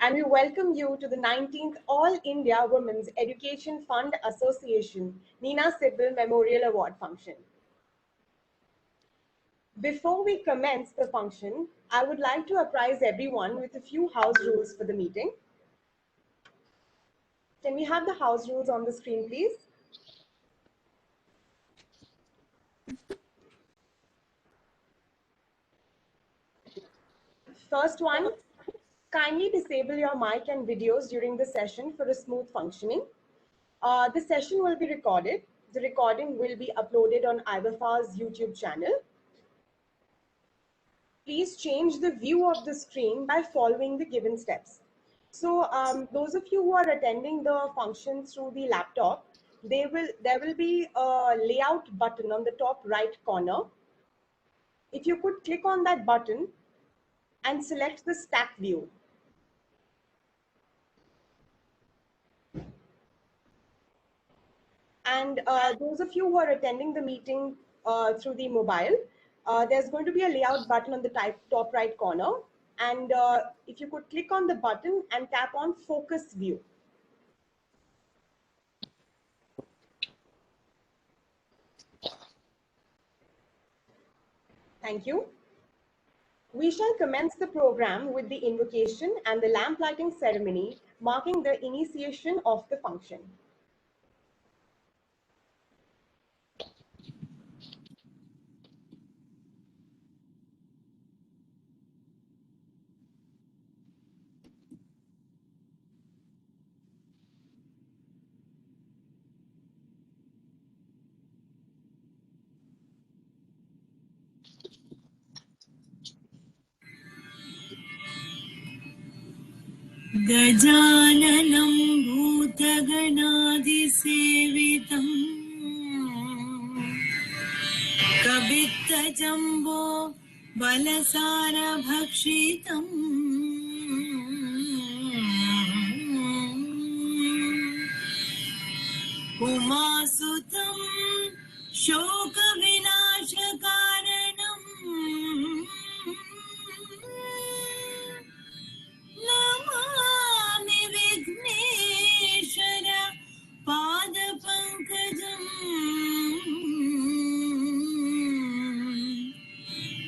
and we welcome you to the 19th All India Women's Education Fund Association Nina Sibal Memorial Award function. Before we commence the function, I would like to apprise everyone with a few house rules for the meeting. Can we have the house rules on the screen, please? First one, kindly disable your mic and videos during the session for a smooth functioning. The session will be recorded. The recording will be uploaded on IWFA's YouTube channel. Please change the view of the screen by following the given steps. So those of you who are attending the function through the laptop, there will be a layout button on the top right corner. If you could click on that button and select the stack view. And those of you who are attending the meeting through the mobile, there's going to be a layout button on the top right corner. And if you could click on the button and tap on focus view. Thank you. We shall commence the program with the invocation and the lamp lighting ceremony, marking the initiation of the function. गजाननं भूतगणादिसेवितं कवित्तजम्बो बलसारभक्षितम् उमासुतं शोकविनाशकारणम् Namami Vighneshwar पादपङ्कजम्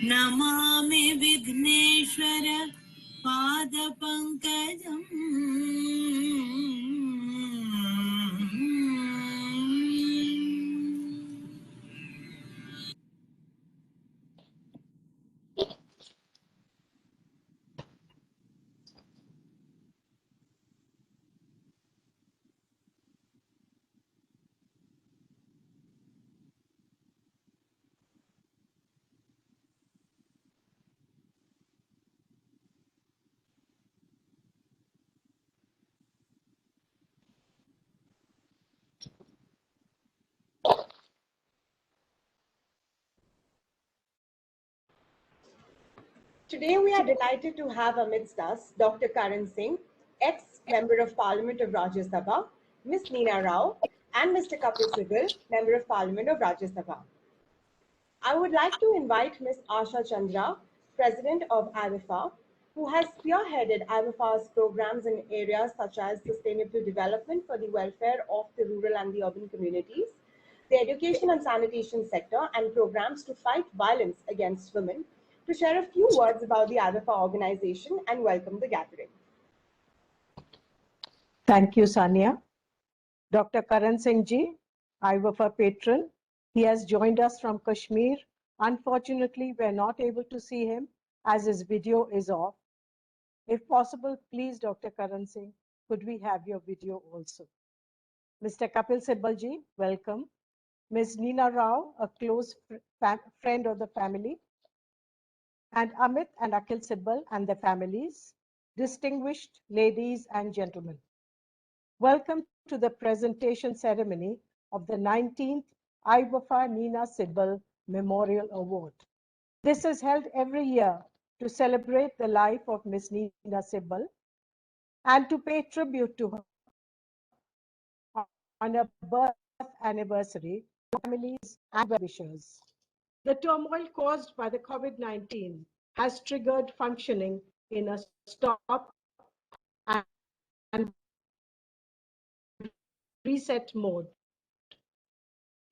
Namami Vighneshwar पादपङ्कजम् Today we are delighted to have amidst us Dr. Karan Singh, ex-Member of Parliament of Rajya Sabha, Ms. Neena Rao, and Mr. Kapil Sibal, Member of Parliament of Rajya Sabha. I would like to invite Ms. Asha Chandra, President of IWFA, who has spearheaded IWFA's programs in areas such as sustainable development for the welfare of the rural and the urban communities, the education and sanitation sector, and programs to fight violence against women, to share a few words about the IWFA organization and welcome the gathering. Thank you, Sania. Dr. Karan Singh ji, IWFA patron, he has joined us from Kashmir. Unfortunately, we're not able to see him as his video is off. If possible, please, Dr. Karan Singh, could we have your video also? Mr. Kapil Sibal ji, welcome. Ms. Neena Rao, a close friend of the family, and Amit and Akhil Sibal and their families, distinguished ladies and gentlemen. Welcome to the presentation ceremony of the 19th IWFA Nina Sibal Memorial Award. This is held every year to celebrate the life of Ms. Nina Sibal and to pay tribute to her on her birth anniversary, families and well-wishers. The turmoil caused by the COVID-19 has triggered functioning in a stop and reset mode.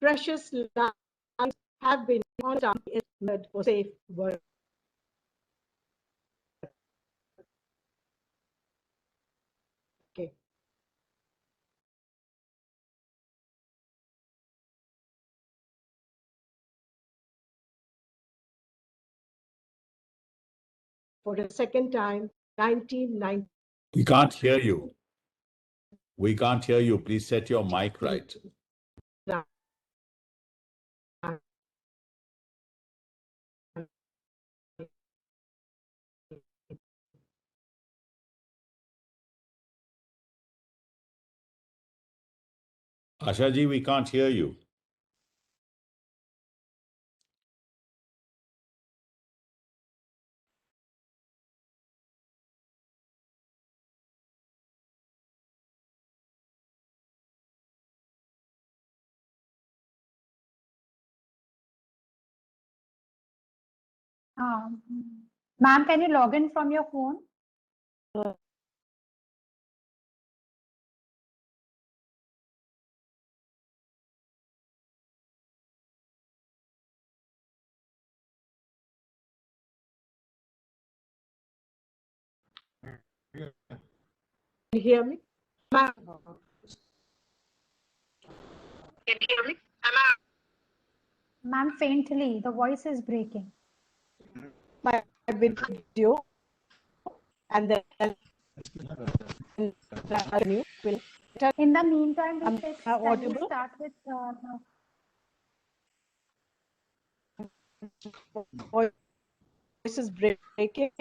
Precious lives have been on for safe work. Okay. For the second time, 1990. We can't hear you. We can't hear you. Please set your mic right. Asha ji, we can't hear you. Ma'am, can you log in from your phone? Can you hear me? Can you hear me? Ma'am, faintly, the voice is breaking. My video and then In the meantime, Am we fix. I Can we audible? start with voice is breaking.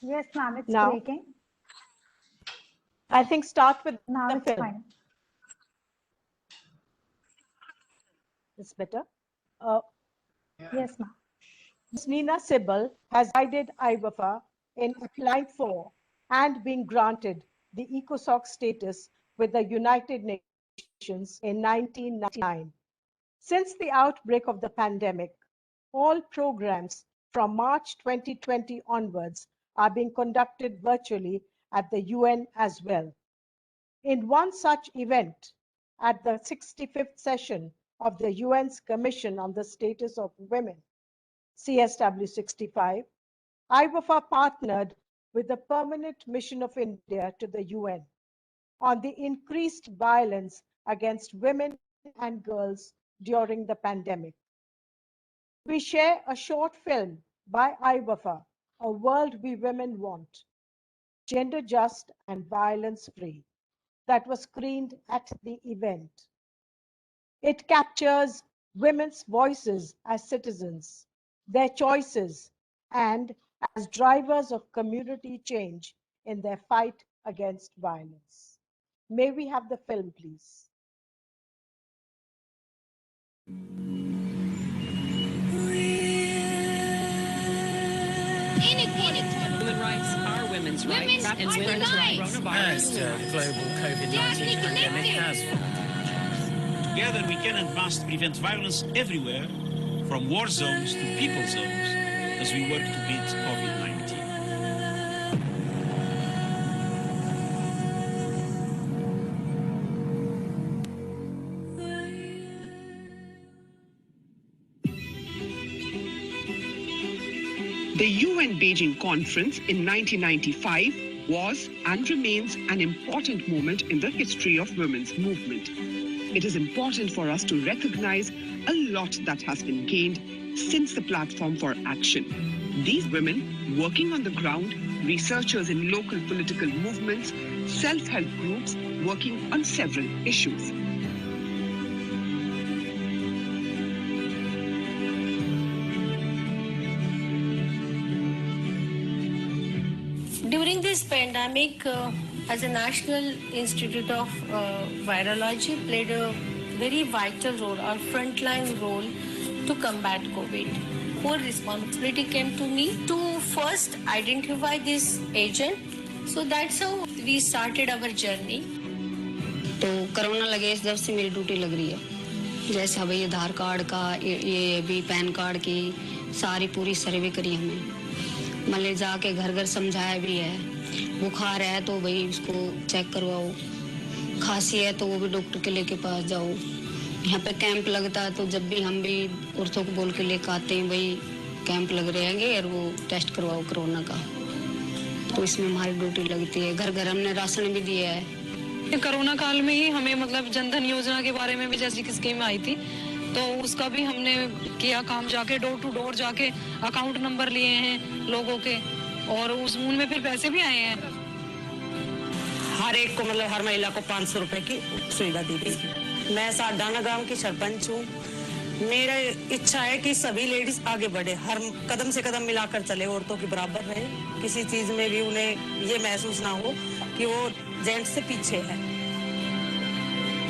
Yes, ma'am, it's Now? breaking. I think start with Now the it's film. fine. It's better. Yes, ma'am. Ms. Nina Sibel has guided IWAFA in applying for and being granted the ECOSOC status with the United Nations in 1999. Since the outbreak of the pandemic, all programs from March 2020 onwards are being conducted virtually at the UN as well. In one such event, at the 65th session of the UN's Commission on the Status of Women, CSW 65, IWAFA partnered with the Permanent Mission of India to the UN on the increased violence against women and girls during the pandemic. We share a short film by IWAFA, A World We Women Want, Gender Just and Violence Free, that was screened at the event. It captures women's voices as citizens, their choices, and as drivers of community change in their fight against violence. May we have the film, please? Human rights are women's rights, and women's rights. As the global COVID-19 pandemic has. Together we can and must prevent violence everywhere, from war zones to people zones, as we work to beat COVID-19. The UN Beijing Conference in 1995 was and remains an important moment in the history of women's movement. It is important for us to recognize a lot that has been gained since the platform for action. These women working on the ground, researchers in local political movements, self-help groups working on several issues. During this pandemic, as a National Institute of Virology played a very vital role, or frontline role, to combat COVID. Whole responsibility came to me to first identify this agent. So that's how we started our journey. तो corona लगे इस जब से मेरी duty लग रही है, जैसे अभी आधार कार्ड का ये भी पैन कार्ड की सारी पूरी सर्वे करी हमने मतलब जाके घर घर समझाया भी है। बुखार है तो भाई उसको चेक करवाओ, खांसी है तो वो भी डॉक्टर के लेके पास जाओ। यहाँ पे कैंप लगता है तो जब भी हम भी औरतों को बोल के लेकर आते हैं भाई कैंप लग रहे हैं और वो टेस्ट करवाओ कोरोना का, तो इसमें हमारी ड्यूटी लगती है। घर घर हमने राशन भी दिया है। कोरोना काल में ही हमें मतलब जनधन योजना के बारे में भी जैसी की स्कीम आई थी, तो उसका भी हमने किया काम, जाके डोर टू डोर जाके अकाउंट नंबर लिए हैं लोगों के, और उनमें फिर पैसे भी आए हैं। हर एक को मतलब हर महिला को 500 रुपए की सुविधा दी गई। मैं साडाना गांव की सरपंच हूँ। मेरा इच्छा है कि सभी लेडीज आगे बढ़े, हर कदम से कदम मिलाकर चले, औरतों के बराबर रहे, किसी चीज में भी उन्हें ये महसूस ना हो कि वो जेंट्स से पीछे है।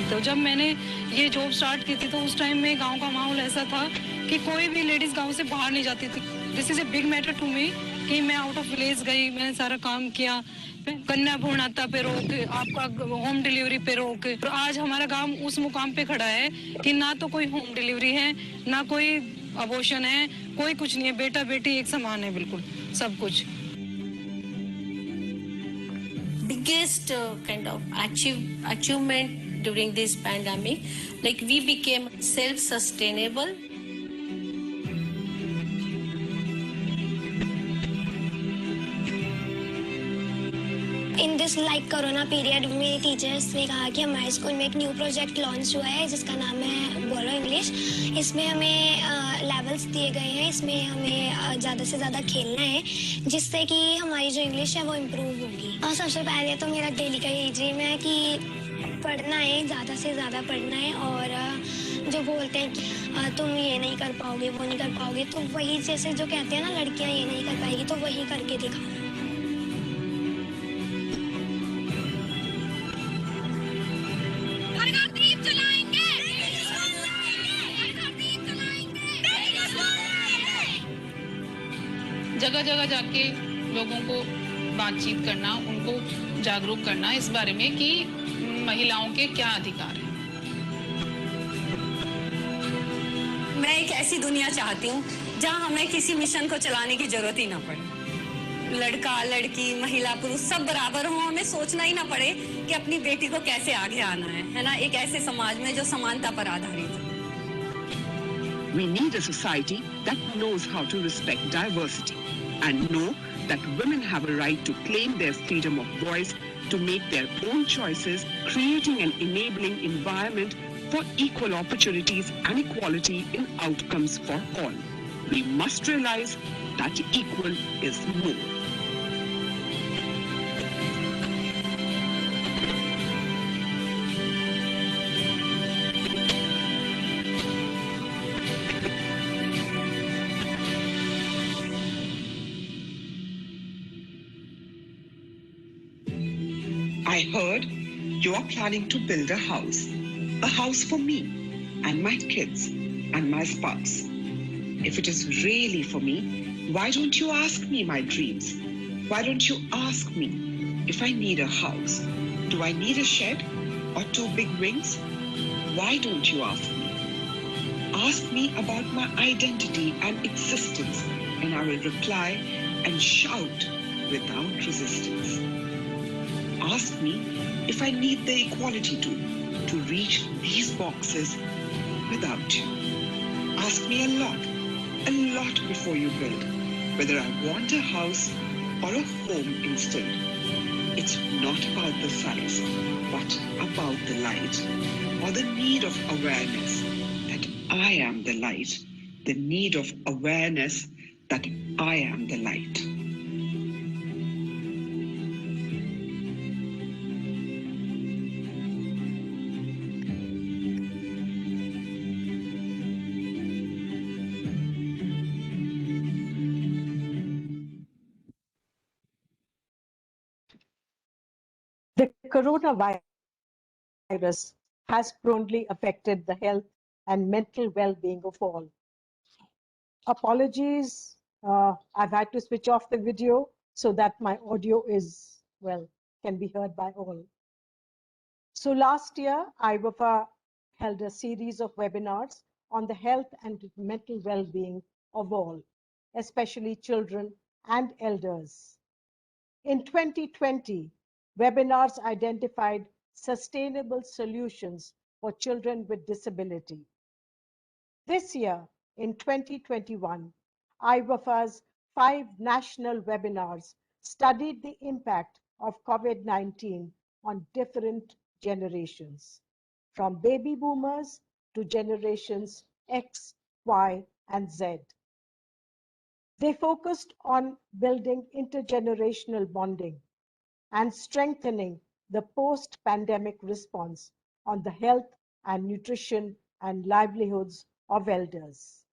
तो जब मैंने ये जॉब स्टार्ट की थी तो उस टाइम में गांव का माहौल ऐसा था कि कोई भी लेडीज गांव से बाहर नहीं जाती थी। This is a big matter to me कि मैं आउट ऑफ विलेज गई, मैंने सारा काम किया, कन्या भ्रूणहत्या पे रोक, आपका होम डिलीवरी पे रोक, और आज हमारा गांव उस मुकाम पे खड़ा है कि ना तो कोई होम डिलीवरी है, ना कोई अबॉर्शन है, कोई कुछ नहीं है, बेटा बेटी एक समान है, बिल्कुल सब कुछ। Biggest kind of achievement during this pandemic, like we became self-sustainable. In this like corona period में टीचर्स ने कहा कि हमारे स्कूल में एक न्यू प्रोजेक्ट लॉन्च हुआ है जिसका नाम है बोलो इंग्लिश। इसमें हमें लेवल्स दिए गए हैं, इसमें हमें ज़्यादा से ज़्यादा खेलना है जिससे कि हमारी जो इंग्लिश है वो इम्प्रूव होगी। और सबसे पहले तो मेरा डेली का यही ड्रीम है कि पढ़ना है, ज़्यादा से ज़्यादा पढ़ना है। और जो बोलते हैं कि तुम ये नहीं कर पाओगे, वो नहीं कर पाओगे, तो वही जैसे जो कहते हैं ना लड़कियाँ ये नहीं कर पाएगी, तो वही करके दिखाओ। जगह जगह जाके लोगों को बातचीत करना, उनको जागरूक करना इस बारे में कि महिलाओं के क्या अधिकार हैं। मैं एक ऐसी दुनिया चाहती हूँ जहाँ हमें किसी मिशन को चलाने की जरूरत ही ना पड़े। लड़का लड़की महिला पुरुष सब बराबर हों, हमें सोचना ही ना पड़े कि अपनी बेटी को कैसे आगे आना है ना, एक ऐसे समाज में जो समानता पर आधारित है। We need a society that knows how to respect diversity and know that women have a right to claim their freedom of voice, to make their own choices, creating an enabling environment for equal opportunities and equality in outcomes for all. We must realize that equal is more. I heard you are planning to build a house for me and my kids and my spouse. If it is really for me, why don't you ask me my dreams? Why don't you ask me if I need a house? Do I need a shed or 2 big wings? Why don't you ask me? Ask me about my identity and existence, and I will reply and shout without resistance. Ask me if I need the equality to reach these boxes without you. Ask me a lot before you build, whether I want a house or a home instead. It's not about the size, but about the light, or the need of awareness that I am the light, the need of awareness that I am the light. The coronavirus has profoundly affected the health and mental well-being of all. Apologies, I've had to switch off the video so that my audio is, can be heard by all. So last year, IWFA held a series of webinars on the health and mental well-being of all, especially children and elders. In 2020, webinars identified sustainable solutions for children with disability. This year, in 2021, IWAFA's 5 national webinars studied the impact of COVID-19 on different generations, from baby boomers to generations X, Y, and Z. They focused on building intergenerational bonding and strengthening the post-pandemic response on the health and nutrition and livelihoods of elders.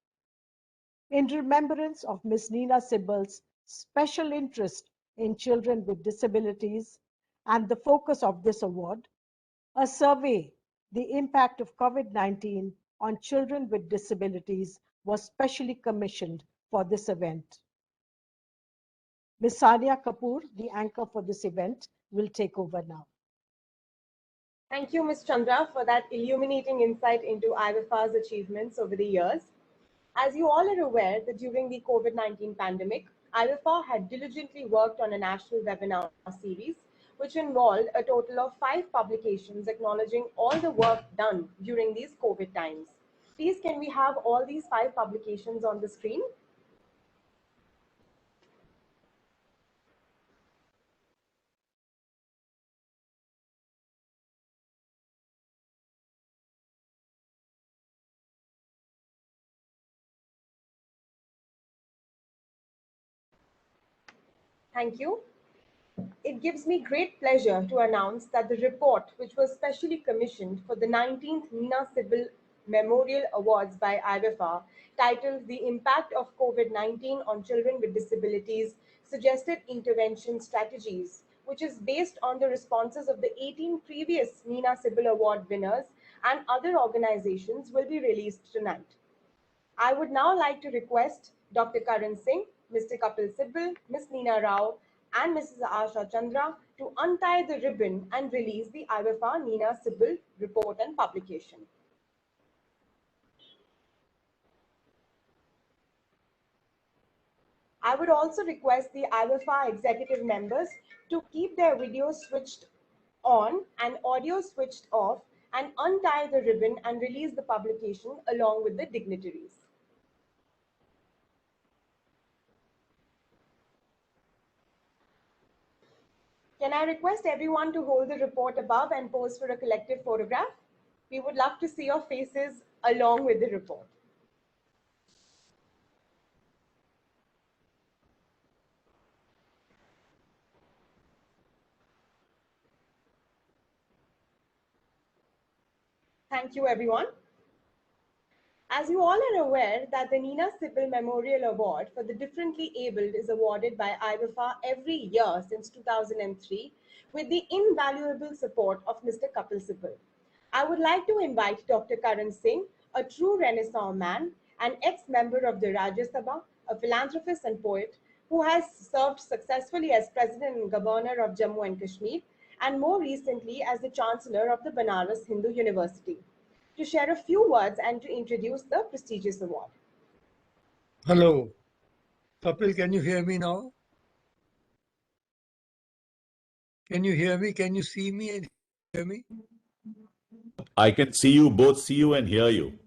In remembrance of Ms. Nina Sibbal's special interest in children with disabilities and the focus of this award, a survey, The Impact of COVID-19 on Children with Disabilities, was specially commissioned for this event. Ms. Sania Kapoor, the anchor for this event, will take over now. Thank you, Ms. Chandra, for that illuminating insight into IWAFA's achievements over the years. As you all are aware that during the COVID-19 pandemic, IWAFA had diligently worked on a national webinar series, which involved a total of 5 publications acknowledging all the work done during these COVID times. Please, can we have all these 5 publications on the screen? Thank you. It gives me great pleasure to announce that the report, which was specially commissioned for the 19th Nina Sibbal Memorial Awards by IWAFA, titled The Impact of COVID-19 on Children with Disabilities, Suggested Intervention Strategies, which is based on the responses of the 18 previous Nina Sibbal Award winners and other organizations, will be released tonight. I would now like to request Dr. Karan Singh, Mr. Kapil Sibbal, Ms. Nina Rao, and Mrs. Asha Chandra to untie the ribbon and release the IWAFA Nina Sibbal report and publication. I would also request the IWAFA executive members to keep their videos switched on and audio switched off and untie the ribbon and release the publication along with the dignitaries. Can I request everyone to hold the report above and pose for a collective photograph? We would love to see your faces along with the report. Thank you, everyone. As you all are aware that the Nina Sibbal Memorial Award for the Differently Abled is awarded by IWAFA every year since 2003 with the invaluable support of Mr. Kapil Sibbal. I would like to invite Dr. Karan Singh, a true Renaissance man, an ex-member of the Rajya Sabha, a philanthropist and poet who has served successfully as President and Governor of Jammu and Kashmir and more recently as the Chancellor of the Banaras Hindu University, to share a few words and to introduce the prestigious award. Hello. Kapil, can you hear me now? Can you hear me? Can you see me and hear me? I can see you, both see you and hear you.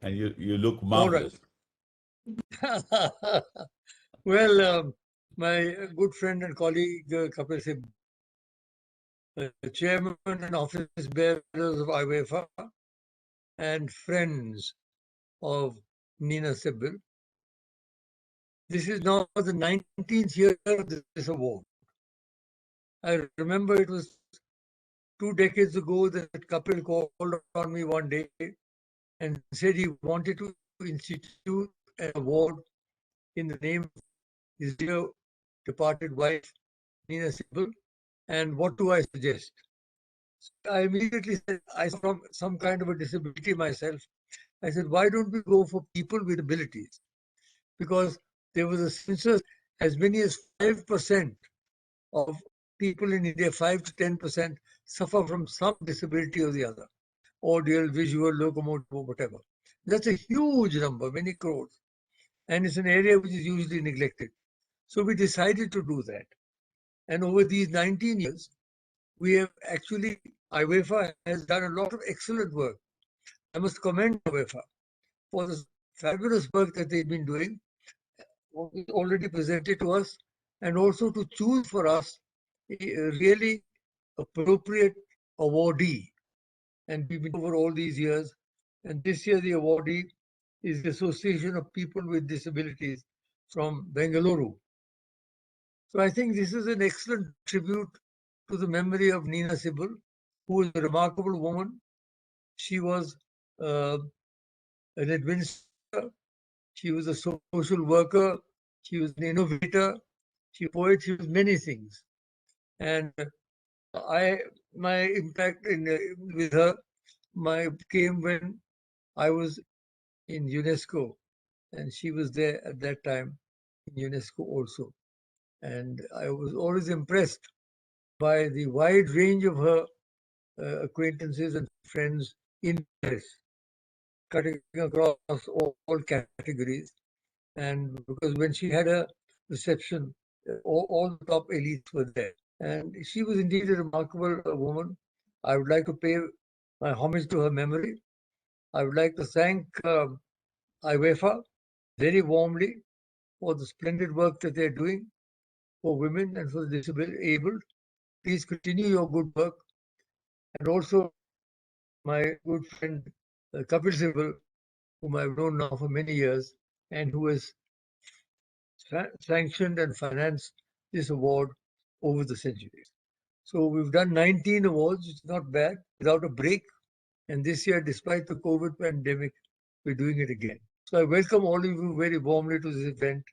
And you look marvelous. All right. Well, my good friend and colleague Kapil Sibbal, Chairman and Office Bearers of IWAFA, and friends of Nina Sibbal. This is now the 19th year of this award. I remember it was 2 decades ago that Kapil called on me one day and said he wanted to institute an award in the name of his dear departed wife, Nina Sibbal, and what do I suggest? I immediately said, I from some kind of a disability myself. I said, why don't we go for people with abilities? Because there was a census, as many as 5% of people in India, 5 to 10%, suffer from some disability or the other, audio, visual, locomotive, whatever. That's a huge number, many crores. And it's an area which is usually neglected. So we decided to do that. And over these 19 years, we have actually, IWEFA has done a lot of excellent work. I must commend IWEFA for the fabulous work that they've been doing, already presented to us, and also to choose for us a really appropriate awardee. And we've been over all these years. And this year, the awardee is the Association of People with Disabilities from Bengaluru. So I think this is an excellent tribute to the memory of Nina Sibal, who was a remarkable woman. She was an administrator, she was a social worker, she was an innovator, she was a poet, she was many things. And my impact with her came when I was in UNESCO, and she was there at that time in UNESCO also. And I was always impressed by the wide range of her acquaintances and friends in Paris, cutting across all categories. And because when she had a reception, all the top elites were there. And she was indeed a remarkable woman. I would like to pay my homage to her memory. I would like to thank IWEFA very warmly for the splendid work that they're doing for women and for the disabled. Please continue your good work. And also my good friend Kapil Sibal, whom I've known now for many years, and who has sanctioned and financed this award over the centuries. So we've done 19 awards, which is not bad, without a break. And this year, despite the COVID pandemic, we're doing it again. So I welcome all of you very warmly to this event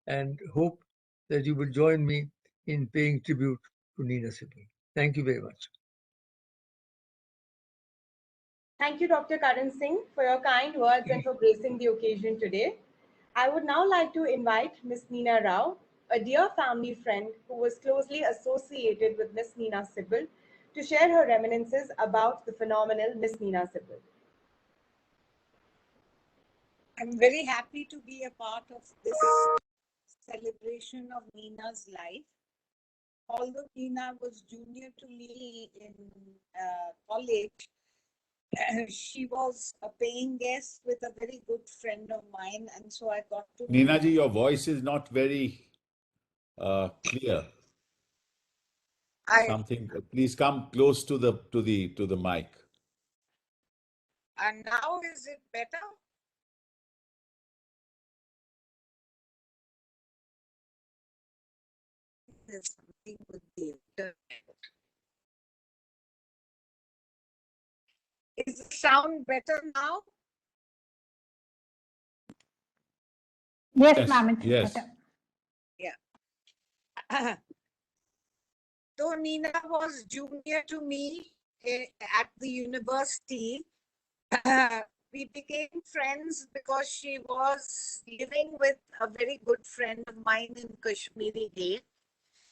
and hope that you will join me in paying tribute to Nina Sibal. Thank you very much. Thank you, Dr. Karan Singh, for your kind words and for gracing the occasion today. I would now like to invite Ms. Nina Rao, a dear family friend who was closely associated with Ms. Nina Sibal, to share her reminiscences about the phenomenal Ms. Nina Sibal. I'm very happy to be a part of this celebration of Nina's life. Although Nina was junior to me in college, she was a paying guest with a very good friend of mine, and so I got to. Nina ji, your voice is not very clear. Please come close to the mic. And now is it better? There's something with the internet. Is the sound better now? Yes, ma'am. Yes. Better. Yeah. Though Nina was junior to me at the university, we became friends because she was living with a very good friend of mine in Kashmiri Gate.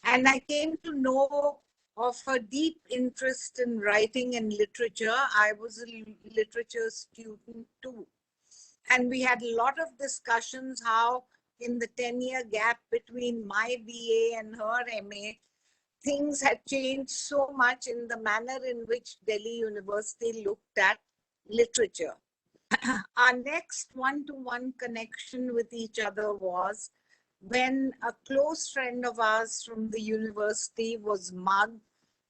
And I came to know of her deep interest in writing and literature. I was a literature student too. And we had a lot of discussions how in the 10-year gap between my BA and her MA, things had changed so much in the manner in which Delhi University looked at literature. Our next one-to-one connection with each other was when a close friend of ours from the university was mugged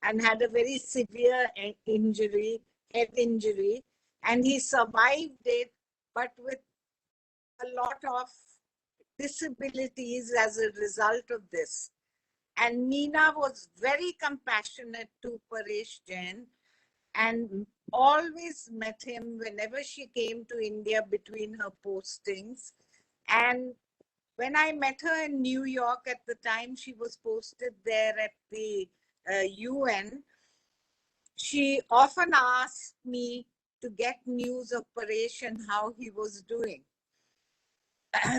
and had a very severe injury, head injury, and he survived it, but with a lot of disabilities as a result of this. And Nina was very compassionate to Paresh Jain and always met him whenever she came to India between her postings. And when I met her in New York at the time she was posted there at the UN, she often asked me to get news of Paresh and how he was doing.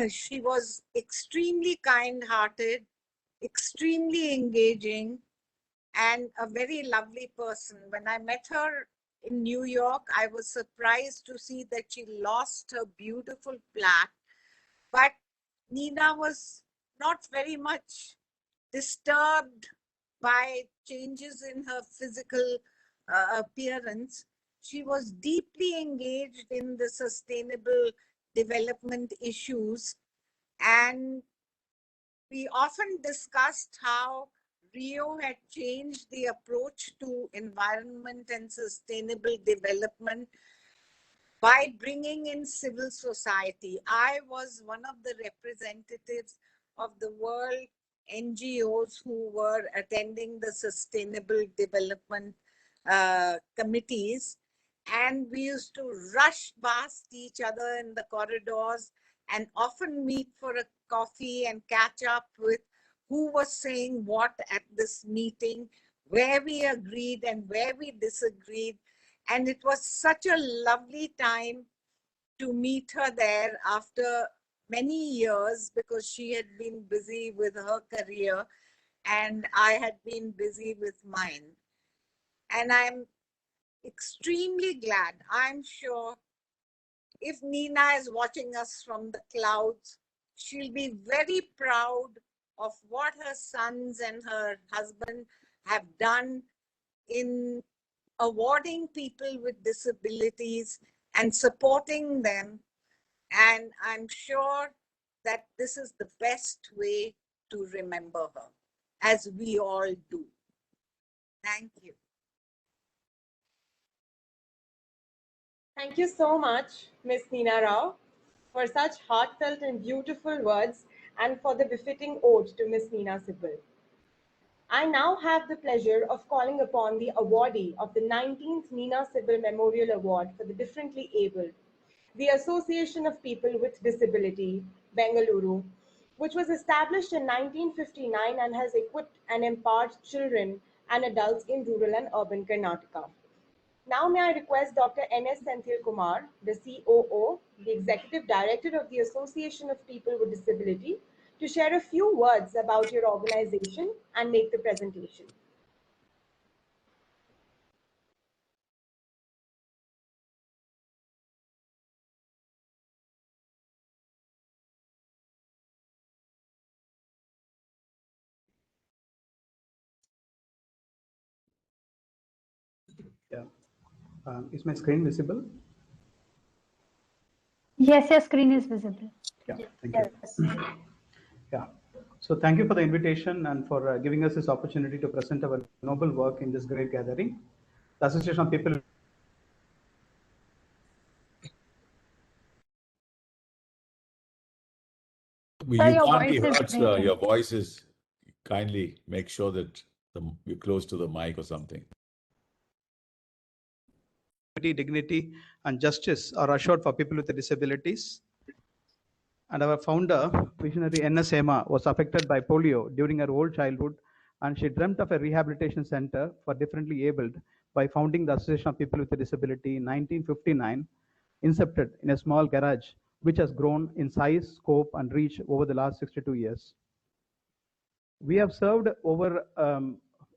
She was extremely kind-hearted, extremely engaging, and a very lovely person. When I met her in New York, I was surprised to see that she lost her beautiful plaque. But Nina was not very much disturbed by changes in her physical appearance. She was deeply engaged in the sustainable development issues, and we often discussed how Rio had changed the approach to environment and sustainable development by bringing in civil society. I was one of the representatives of the world NGOs who were attending the sustainable development committees, and we used to rush past each other in the corridors and often meet for a coffee and catch up with who was saying what at this meeting, where we agreed and where we disagreed. And it was such a lovely time to meet her there after many years, because she had been busy with her career and I had been busy with mine. And I'm extremely glad. I'm sure if Nina is watching us from the clouds, she'll be very proud of what her sons and her husband have done in awarding people with disabilities and supporting them. And I'm sure that this is the best way to remember her, as we all do. Thank you. Thank you so much, Ms. Nina Rao, for such heartfelt and beautiful words and for the befitting ode to Ms. Nina Sibal. I now have the pleasure of calling upon the awardee of the 19th Nina Sibal Memorial Award for the Differently Abled, the Association of People with Disability, Bengaluru, which was established in 1959 and has equipped and empowered children and adults in rural and urban Karnataka. Now may I request Dr. N.S. Senthil Kumar, the COO, the Executive Director of the Association of People with Disability, to share a few words about your organization and make the presentation. Yeah. Is my screen visible? Yes, your screen is visible. Yeah, thank you. Yeah. So thank you for the invitation and for giving us this opportunity to present our noble work in this great gathering. The Association of People. You Sir, your can't be voice is heard, sir. breaking. Your voice is, kindly make sure that you're close to the mic or something. Dignity and justice are assured for people with disabilities. And our founder, visionary N.S. Hema, was affected by polio during her old childhood, and she dreamt of a rehabilitation center for differently abled by founding the Association of People with a Disability in 1959, incepted in a small garage, which has grown in size, scope, and reach over the last 62 years. We have served over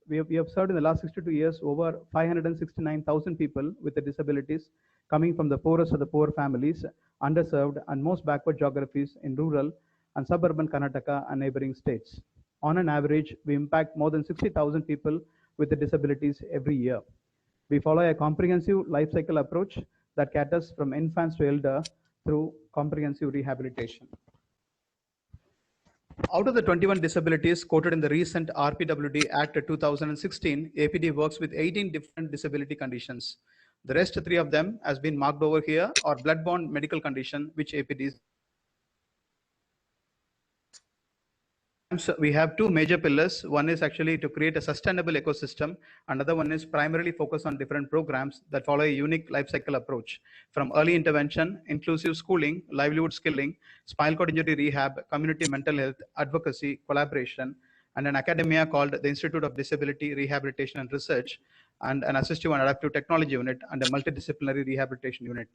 we have served in the last 62 years over 569,000 people with disabilities coming from the poorest of the poor families, underserved and most backward geographies in rural and suburban Karnataka and neighboring states. On an average, we impact more than 60,000 people with disabilities every year. We follow a comprehensive life cycle approach that caters from infants to elder through comprehensive rehabilitation. Out of the 21 disabilities quoted in the recent RPWD Act 2016, APD works with 18 different disability conditions. The rest 3 of them has been marked over here are blood-borne medical condition, which APD is. So we have 2 major pillars. One is actually to create a sustainable ecosystem. Another one is primarily focused on different programs that follow a unique life cycle approach, from early intervention, inclusive schooling, livelihood skilling, spinal cord injury rehab, community mental health, advocacy, collaboration, and an academia called the Institute of Disability Rehabilitation and Research, and an assistive and adaptive technology unit and a multidisciplinary rehabilitation unit.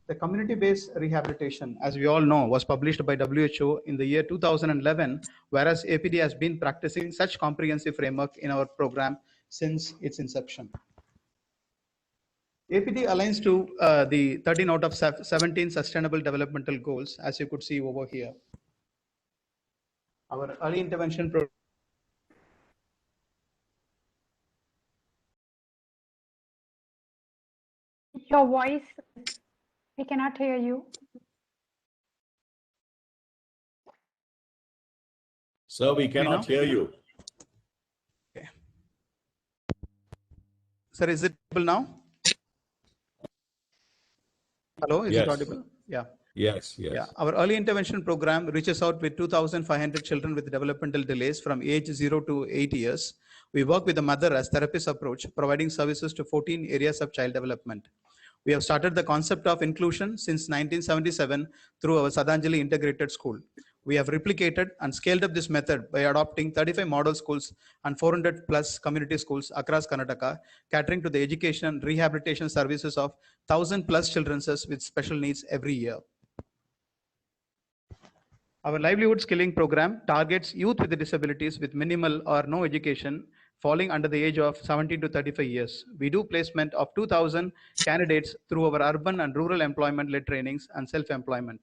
The community-based rehabilitation, as we all know, was published by WHO in the year 2011, whereas APD has been practicing such comprehensive framework in our program since its inception. APD aligns to the 13 out of 17 Sustainable Developmental Goals, as you could see over here. Our early intervention program. Your voice, we cannot hear you. Sir, we cannot hear you. Okay. Sir, is it audible now? Hello, is Yes. it audible? Yeah. Yes, yes. Yeah. Our early intervention program reaches out with 2,500 children with developmental delays from age 0 to 8 years. We work with the mother as therapist approach, providing services to 14 areas of child development. We have started the concept of inclusion since 1977 through our Sadanjali Integrated School. We have replicated and scaled up this method by adopting 35 model schools and 400 plus community schools across Karnataka, catering to the education and rehabilitation services of 1,000 plus children with special needs every year. Our livelihood skilling program targets youth with disabilities with minimal or no education falling under the age of 17 to 35 years. We do placement of 2,000 candidates through our urban and rural employment-led trainings and self-employment.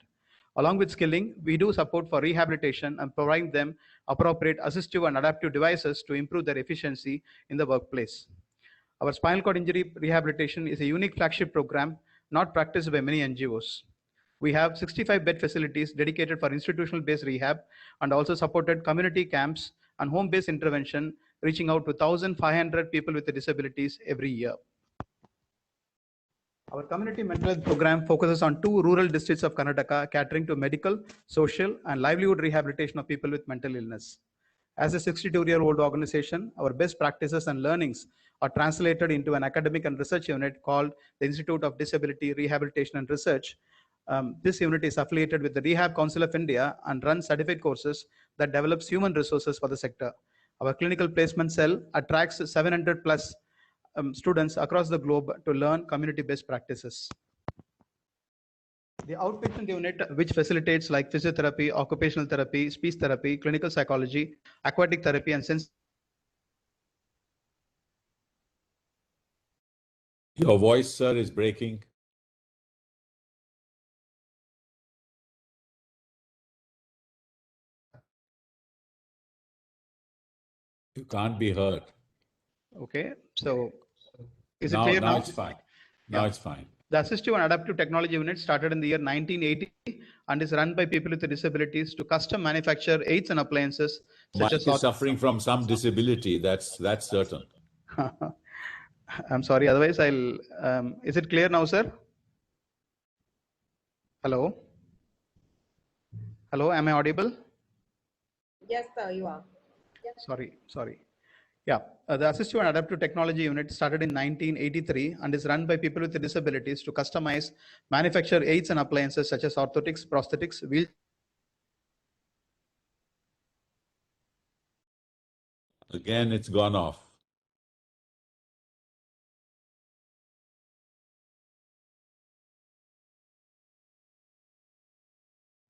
Along with skilling, we do support for rehabilitation and provide them appropriate assistive and adaptive devices to improve their efficiency in the workplace. Our spinal cord injury rehabilitation is a unique flagship program not practiced by many NGOs. We have 65 bed facilities dedicated for institutional based rehab and also supported community camps and home-based intervention, reaching out to 1,500 people with disabilities every year. Our community mental health program focuses on 2 rural districts of Karnataka, catering to medical, social, and livelihood rehabilitation of people with mental illness. As a 62-year-old organization, our best practices and learnings are translated into an academic and research unit called the Institute of Disability Rehabilitation and Research. This unit is affiliated with the Rehab Council of India and runs certified courses that develops human resources for the sector. Our clinical placement cell attracts 700 plus students across the globe to learn community-based practices. The outpatient unit, which facilitates like physiotherapy, occupational therapy, speech therapy, clinical psychology, aquatic therapy, and sense. Your voice, sir, is breaking. You can't be heard. Okay, so is Now, it clear now? now it's fine. Now it's fine. The Assistive and Adaptive Technology Unit started in the year 1980 and is run by people with disabilities to custom manufacture aids and appliances such Mike as is suffering from some disability. That's certain. I'm sorry. Otherwise, I'll. Is it clear now, sir? Hello. Hello. Am I audible? Yes, sir, you are. Sorry. Yeah, the Assistive and Adaptive Technology Unit started in 1983 and is run by people with disabilities to customize, manufacture aids and appliances such as orthotics, prosthetics, wheel. Again, it's gone off.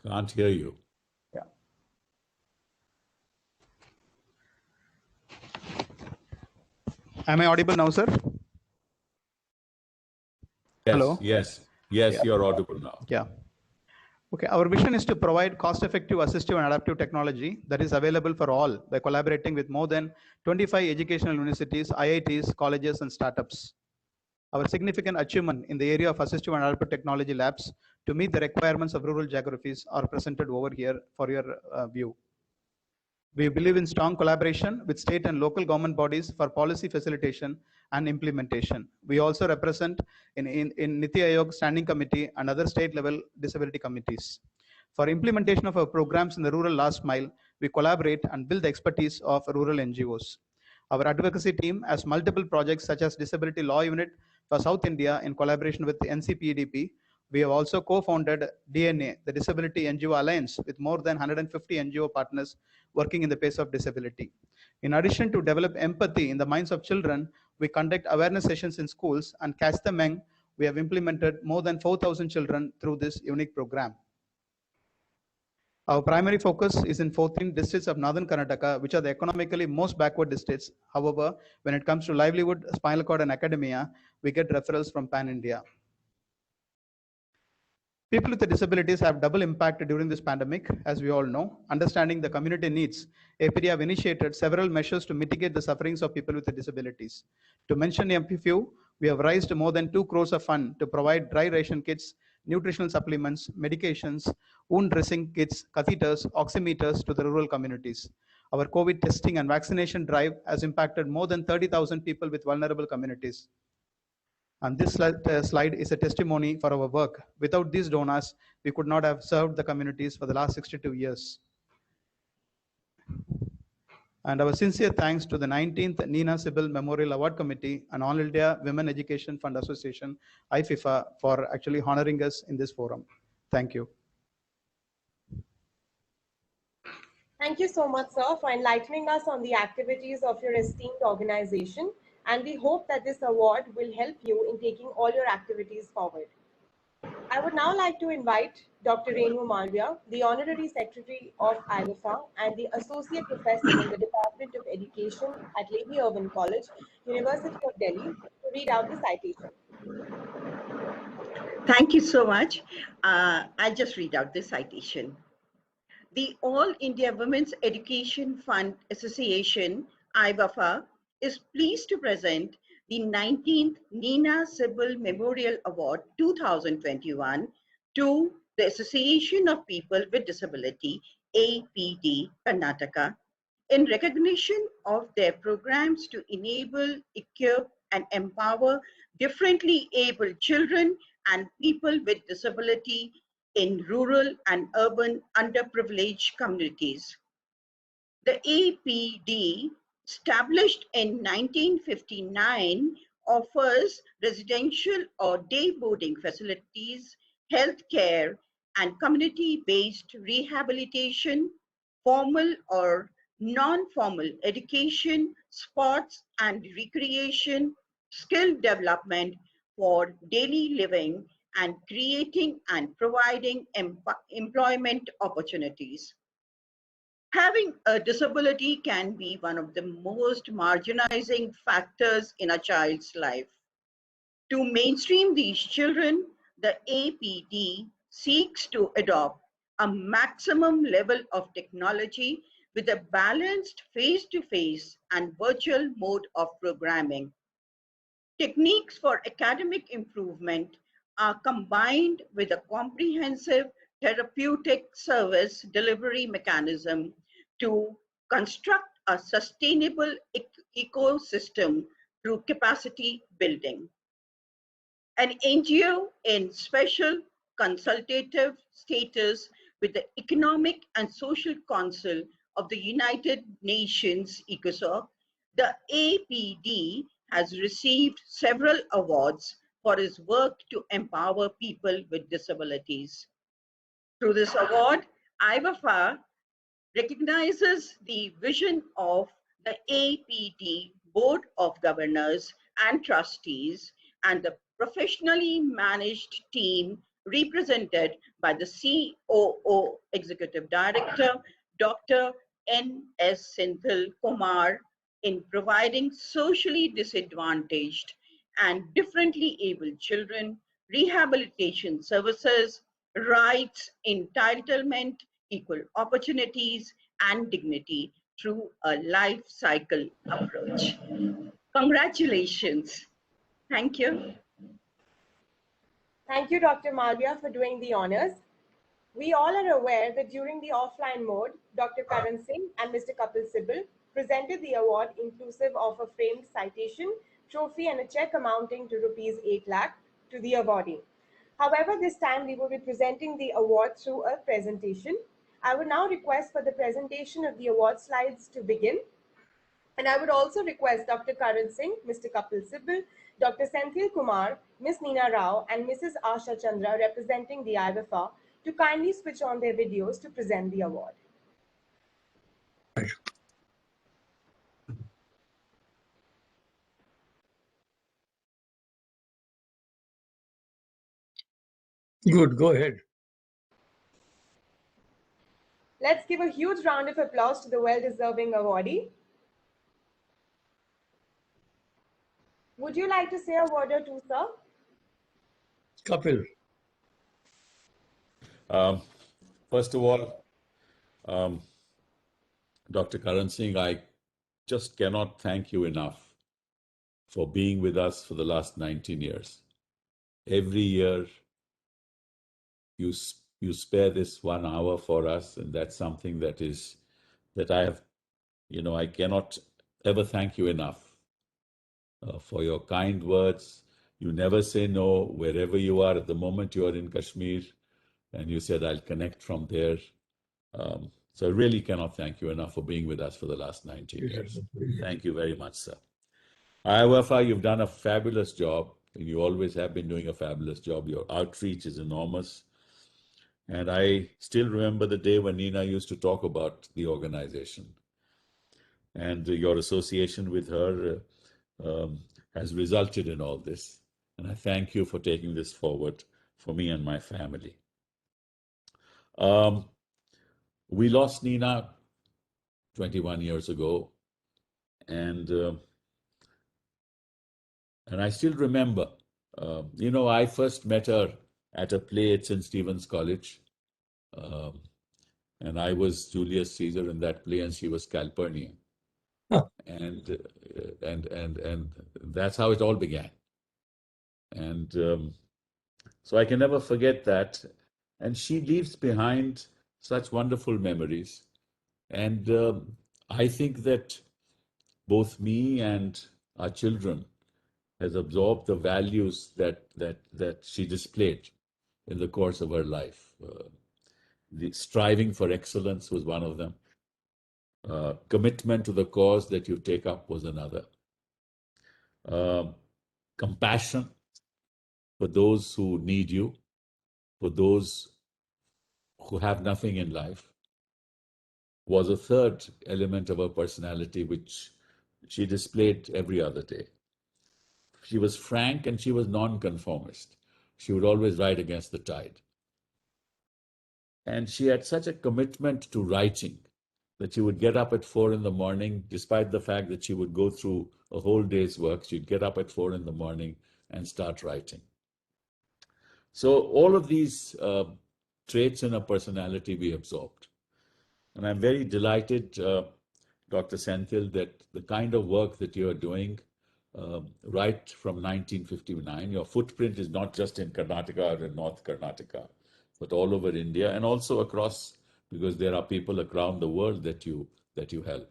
Can't hear you. Yeah. Am I audible now, sir? Yes, Hello? yes, Yeah. you're audible now. Yeah. Okay, our vision is to provide cost-effective assistive and adaptive technology that is available for all by collaborating with more than 25 educational universities, IITs, colleges, and startups. Our significant achievement in the area of assistive and adaptive technology labs to meet the requirements of rural geographies are presented over here for your view. We believe in strong collaboration with state and local government bodies for policy facilitation and implementation. We also represent in Niti Aayog Standing Committee and other state level disability committees. For implementation of our programs in the rural last mile, we collaborate and build the expertise of rural NGOs. Our advocacy team has multiple projects such as Disability Law Unit for South India in collaboration with the NCPDP. We have also co-founded DNA, the Disability NGO Alliance, with more than 150 NGO partners working in the space of disability. In addition to develop empathy in the minds of children, we conduct awareness sessions in schools and catch them young. We have implemented more than 4,000 children through this unique program. Our primary focus is in 14 districts of Northern Karnataka, which are the economically most backward districts. However, when it comes to livelihood, spinal cord, and academia, we get referrals from Pan India. People with disabilities have double impact during this pandemic, as we all know. Understanding the community needs, APD have initiated several measures to mitigate the sufferings of people with disabilities. To mention a few, we have raised more than 2 crores of fund to provide dry ration kits, nutritional supplements, medications, wound dressing kits, catheters, oximeters to the rural communities. Our COVID testing and vaccination drive has impacted more than 30,000 people with vulnerable communities. And this slide is a testimony for our work. Without these donors, we could not have served the communities for the last 62 years. And our sincere thanks to the 19th Nina Sibyl Memorial Award Committee and All India Women Education Fund Association, IFIFA, for actually honoring us in this forum. Thank you. Thank you so much, sir, for enlightening us on the activities of your esteemed organization, and we hope that this award will help you in taking all your activities forward. I would now like to invite Dr. Renu Malviya, the Honorary Secretary of IWFA and the Associate Professor in the Department of Education at Lady Irwin College, University of Delhi, to read out the citation. Thank you so much. I'll just read out the citation. The All India Women's Education Fund Association, IWFA, is pleased to present the 19th Nina Sibyl Memorial Award 2021 to the Association of People with Disability, APD, Karnataka, in recognition of their programs to enable, equip, and empower differently abled children and people with disability in rural and urban underprivileged communities. The APD, established in 1959, offers residential or day boarding facilities, healthcare, and community-based rehabilitation, formal or non-formal education, sports and recreation, skill development for daily living, and creating and providing employment opportunities. Having a disability can be one of the most marginalizing factors in a child's life. To mainstream these children, the APD seeks to adopt a maximum level of technology with a balanced face-to-face and virtual mode of programming. Techniques for academic improvement are combined with a comprehensive therapeutic service delivery mechanism to construct a sustainable ecosystem through capacity building. An NGO in special consultative status with the Economic and Social Council of the United Nations, ECOSOC, the APD has received several awards for his work to empower people with disabilities. Through this award, IWFA recognizes the vision of the APD Board of Governors and Trustees and the professionally managed team represented by the COO Executive Director, Dr. N.S. Senthil Kumar, in providing socially disadvantaged and differently abled children rehabilitation services, rights, entitlement, equal opportunities, and dignity through a life cycle approach. Congratulations. Thank you. Thank you, Dr. Malviya, for doing the honors. We all are aware that during the offline mode, Dr. Karan Singh and Mr. Kapil Sibal presented the award inclusive of a framed citation, trophy, and a check amounting to Rs 8 lakh to the awardee. However, this time we will be presenting the award through a presentation. I would now request for the presentation of the award slides to begin. And I would also request Dr. Karan Singh, Mr. Kapil Sibal, Dr. Senthil Kumar, Ms. Neena Rao, and Mrs. Asha Chandra representing the IWFA to kindly switch on their videos to present the award. Good, go ahead. Let's give a huge round of applause to the well-deserving awardee. Would you like to say a word or two, sir? Kapil. Um, First of all, Dr. Karan Singh, I just cannot thank you enough for being with us for the last 19 years. Every year, you spare this 1 hour for us, and that's something that I have, I cannot ever thank you enough for your kind words. You never say no wherever you are. At the moment you are in Kashmir, and you said, I'll connect from there. So I really cannot thank you enough for being with us for the last 19 years. Thank you very much, sir. IWFA, you've done a fabulous job, and you always have been doing a fabulous job. Your outreach is enormous. And I still remember the day when Nina used to talk about the organization. And your association with her has resulted in all this. And I thank you for taking this forward for me and my family. We lost Nina 21 years ago, and I still remember, I first met her at a play at St. Stephen's College, and I was Julius Caesar in that play, and she was Calpurnia, and that's how it all began. And so I can never forget that. And she leaves behind such wonderful memories. And I think that both me and our children has absorbed the values that she displayed in the course of her life. The striving for excellence was one of them. Commitment to the cause that you take up was another. Compassion for those who need you, for those who have nothing in life, was a third element of her personality, which she displayed every other day. She was frank and she was nonconformist. She would always write against the tide. And she had such a commitment to writing that she would get up at 4 a.m, despite the fact that she would go through a whole day's work. She'd get up at 4 a.m. and start writing. So all of these traits in her personality we absorbed. And I'm very delighted, Dr. Senthil, that the kind of work that you are doing right from 1959, your footprint is not just in Karnataka or in North Karnataka, but all over India and also across, because there are people around the world that you help.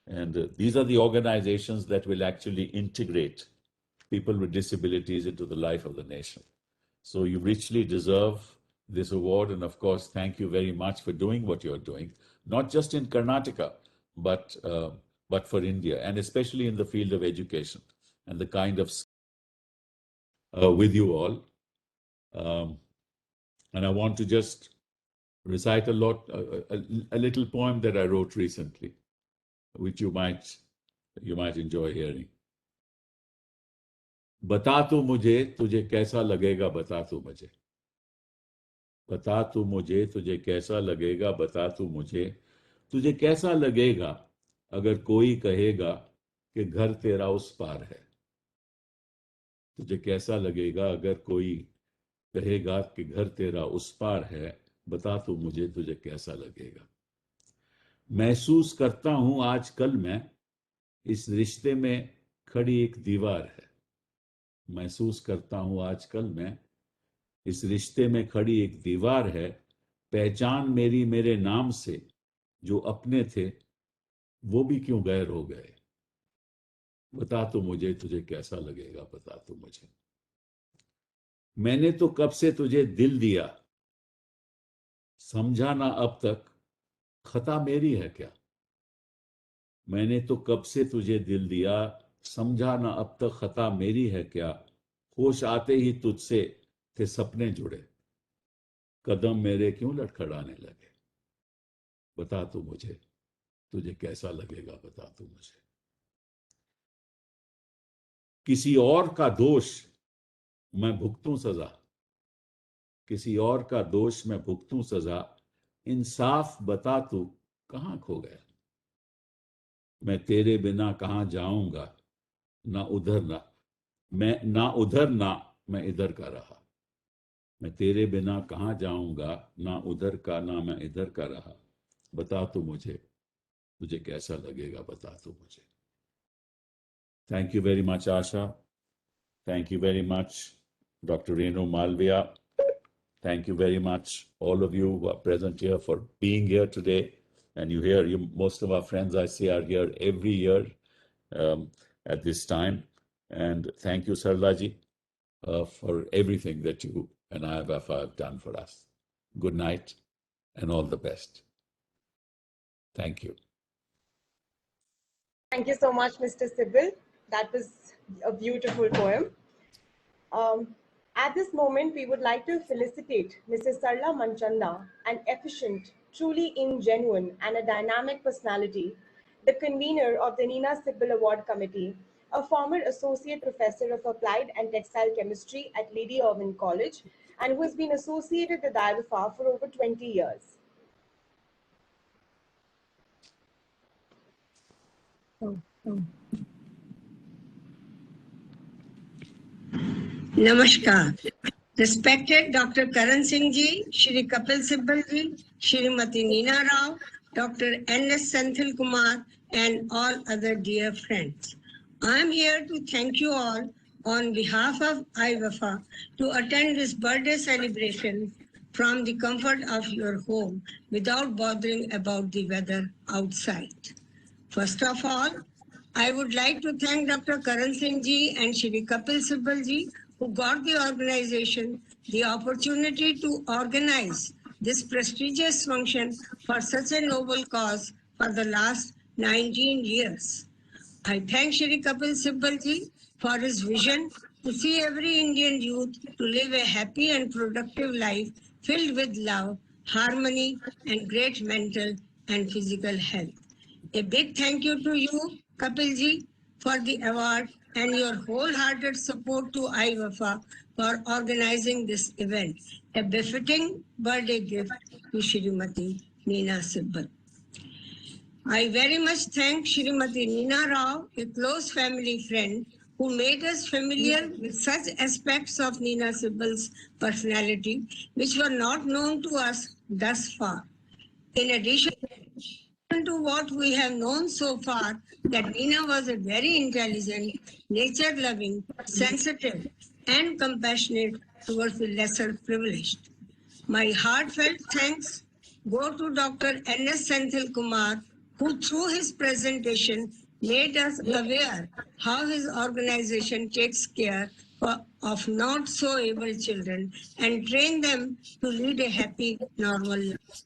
And these are the organizations that will actually integrate people with disabilities into the life of the nation. So you richly deserve this award. And of course, thank you very much for doing what you're doing, not just in Karnataka, but for India, and especially in the field of education and the kind of with you all. And I want to just recite a little poem that I wrote recently, which you might enjoy hearing. बता तू मुझे तुझे कैसा लगेगा, बता तू मुझे, बता तू मुझे तुझे कैसा लगेगा, बता तू मुझे, तुझे कैसा लगेगा अगर कोई कहेगा कि घर तेरा उस पार है, तुझे कैसा लगेगा अगर कोई कहेगा कि घर तेरा उस पार है, बता तू मुझे तुझे कैसा लगेगा। महसूस करता हूं आजकल मैं इस रिश्ते में खड़ी एक दीवार है, महसूस करता हूं आजकल मैं इस रिश्ते में खड़ी एक दीवार है, पहचान मेरी मेरे नाम से जो अपने थे वो भी क्यों गैर हो गए, बता तो मुझे तुझे कैसा लगेगा, बता तो मुझे। मैंने तो कब से तुझे दिल दिया, समझा ना अब तक खता मेरी है क्या, मैंने तो कब से तुझे दिल दिया, समझा ना अब तक खता मेरी है क्या, होश आते ही तुझसे थे सपने जुड़े, कदम मेरे क्यों लड़खड़ाने लगे, बता तू मुझे तुझे कैसा लगेगा, बता तू मुझे। किसी और का दोष मैं भुगतूं सजा, किसी और का दोष मैं भुगतूं सजा, इंसाफ बता तू कहां खो गया, मैं तेरे बिना कहां जाऊंगा, ना उधर ना मैं इधर का रहा, मैं तेरे बिना कहाँ जाऊंगा, ना उधर का ना मैं इधर का रहा, बता तू मुझे, तुझे कैसा लगेगा, बता तू मुझे. Thank you very much, Asha. Thank you very much, Dr. Renu Malviya. Thank you very much, all of you who are present here, for being here today. And most of our friends I see are here every year at this time. And thank you, Sarlaji, for everything that you and IFFA have done for us. Good night and all the best. Thank you. Thank you so much, Mr. Sibyl. That was a beautiful poem. At this moment, we would like to felicitate Mrs. Sarla Manchanda, an efficient, truly ingenuine, and a dynamic personality, the convener of the Nina Sibyl Award Committee, a former associate professor of applied and textile chemistry at Lady Irwin College, and who has been associated with IFFA for over 20 years. Namaskar. Respected Dr. Karan Singh ji, Shri Kapil Sibal ji, Shrimati Neena Rao, Dr. N.S. Senthil Kumar, and all other dear friends. I am here to thank you all on behalf of IFFA to attend this birthday celebration from the comfort of your home without bothering about the weather outside. First of all, I would like to thank Dr. Karan Singh ji and Shri Kapil Sibal ji, who got the organization the opportunity to organize this prestigious function for such a noble cause for the last 19 years. I thank Shri Kapil Sibal ji for his vision to see every Indian youth to live a happy and productive life filled with love, harmony, and great mental and physical health. A big thank you to you, Kapil ji, for the award and your wholehearted support to IFFA for organizing this event, a befitting birthday gift to Shrimati Neena Sibbal. I very much thank Shrimati Neena Rao, a close family friend, who made us familiar with such aspects of Neena Sibbal's personality which were not known to us thus far. In addition to what we have known so far, that Neena was a very intelligent, nature-loving, sensitive, and compassionate towards the lesser privileged. My heartfelt thanks go to Dr. N.S. Senthil Kumar, who through his presentation made us aware how his organization takes care of not so able children and train them to lead a happy, normal life.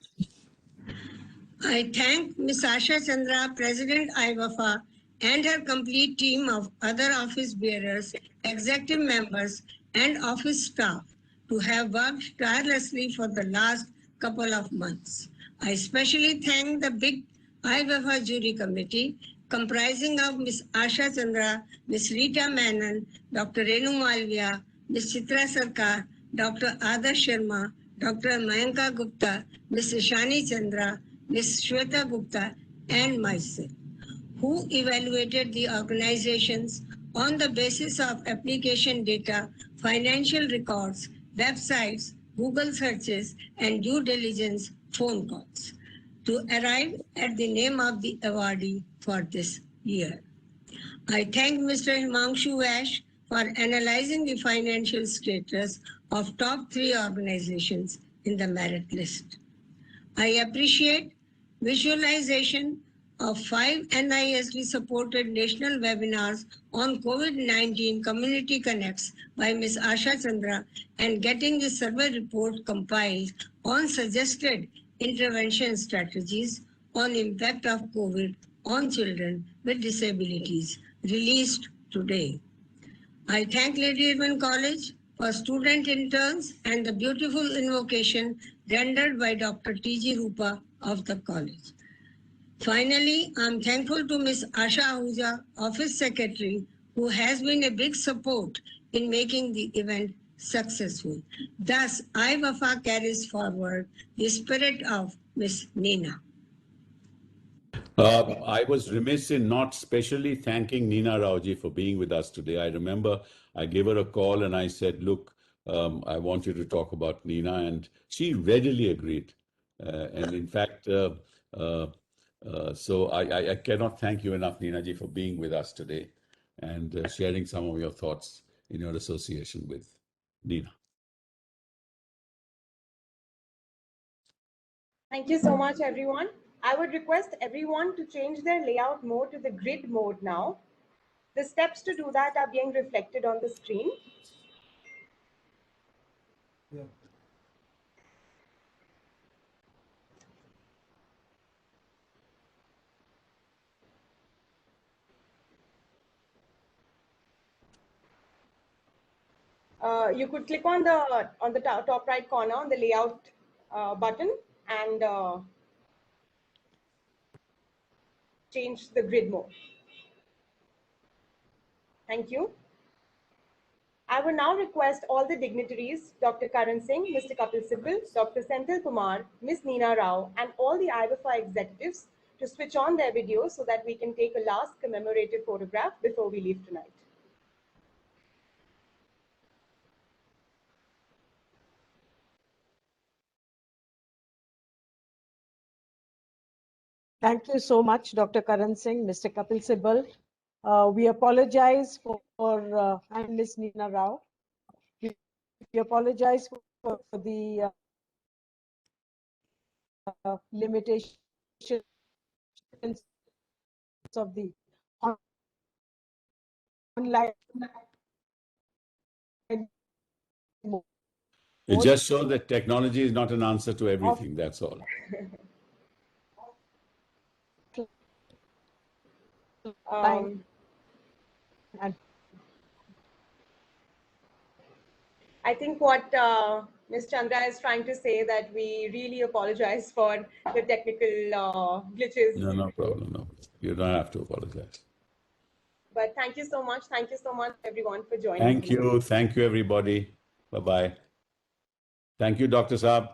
I thank Ms. Asha Chandra, President IFFA, and her complete team of other office bearers, executive members, and office staff to have worked tirelessly for the last couple of months. I especially thank the big IFFA jury committee comprising of Ms. Asha Chandra, Ms. Rita Menon, Dr. Renu Malviya, Ms. Chitra Sarkar, Dr. Adarsh Sharma, Dr. Mayanka Gupta, Ms. Ishani Chandra, Ms. Shweta Gupta, and myself, who evaluated the organizations on the basis of application data, financial records, websites, Google searches, and due diligence phone calls to arrive at the name of the awardee for this year. I thank Mr. Himanshu Vash for analyzing the financial status of top 3 organizations in the merit list. I appreciate visualization of 5 NISD-supported national webinars on COVID-19 Community Connects by Ms. Asha Chandra and getting the survey report compiled on suggested intervention strategies on impact of COVID on children with disabilities released today. I thank Lady Irwin College for student interns and the beautiful invocation rendered by Dr. T.G. Rupa of the college. Finally, I'm thankful to Ms. Asha Ahuja, Office Secretary, who has been a big support in making the event successful. Thus, IFFA carries forward the spirit of Ms. Neena. I was remiss in not specially thanking Neena Raoji for being with us today. I remember I gave her a call and I said, look, I want you to talk about Nina, and she readily agreed. And in fact, so I cannot thank you enough, Nina ji, for being with us today and sharing some of your thoughts in your association with Nina. Thank you so much, everyone. I would request everyone to change their layout mode to the grid mode now. The steps to do that are being reflected on the screen. You could click on the top right corner on the layout button and change the grid mode. Thank you. I will now request all the dignitaries, Dr. Karan Singh, Mr. Kapil Sibal, Dr. Senthil Kumar, Ms. Nina Rao, and all the IVFA executives to switch on their videos so that we can take a last commemorative photograph before we leave tonight. Thank you so much, Dr. Karan Singh, Mr. Kapil Sibal. We apologize for and Ms. Nina Rao. We apologize for the limitations of the online mode. It just shows that technology is not an answer to everything, that's all. I think what Ms. Chandra is trying to say that we really apologize for the technical glitches. No problem, no. You don't have to apologize. But thank you so much. Thank you so much, everyone, for joining. Thank you. Thank you, everybody. Bye-bye. Thank you, Dr. Saab.